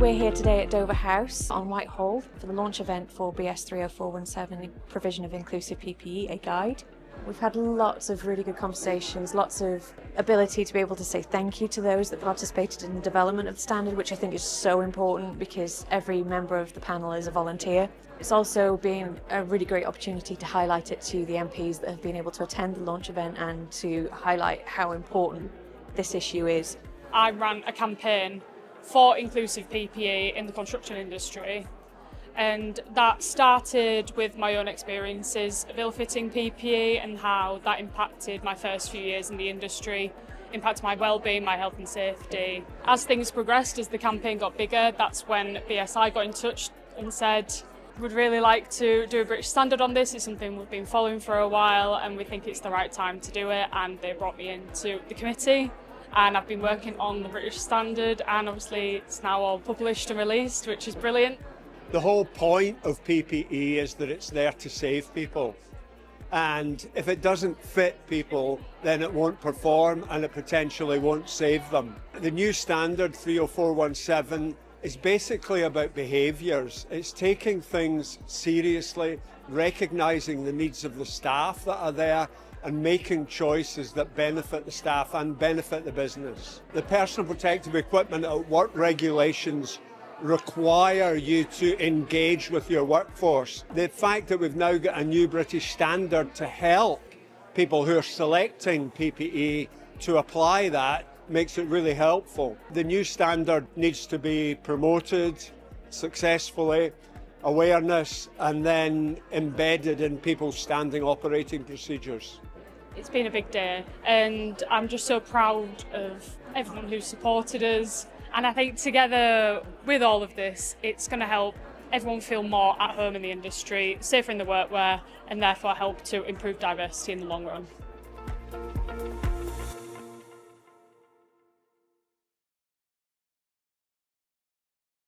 We're here today at Dover House on Whitehall for the launch event for BS 30417, Provision of Inclusive PPE, a guide. We've had lots of really good conversations, lots of ability to be able to say thank you to those that participated in the development of the standard, which I think is so important because every member of the panel is a volunteer. It's also been a really great opportunity to highlight it to the MPs that have been able to attend the launch event and to highlight how important this issue is. I ran a campaign for inclusive PPE in the construction industry, and that started with my own experiences of ill-fitting PPE and how that impacted my first few years in the industry, impacted my well-being, my health and safety. As things progressed, as the campaign got bigger, that's when BSI got in touch and said, we'd really like to do a British standard on this. It's something we've been following for a while and we think it's the right time to do it, and they brought me into the committee. And I've been working on the British standard, and obviously it's now all published and released, which is brilliant. The whole point of PPE is that it's there to save people. And if it doesn't fit people, then it won't perform and it potentially won't save them. The new standard 30417 is basically about behaviours. It's taking things seriously, recognising the needs of the staff that are there, and making choices that benefit the staff and benefit the business. The personal protective equipment at work regulations require you to engage with your workforce. The fact that we've now got a new British standard to help people who are selecting PPE to apply that makes it really helpful. The new standard needs to be promoted successfully, awareness, and then embedded in people's standing operating procedures. It's been a big day, and I'm just so proud of everyone who supported us. And I think together with all of this, it's going to help everyone feel more at home in the industry, safer in the workwear, and therefore help to improve diversity in the long run.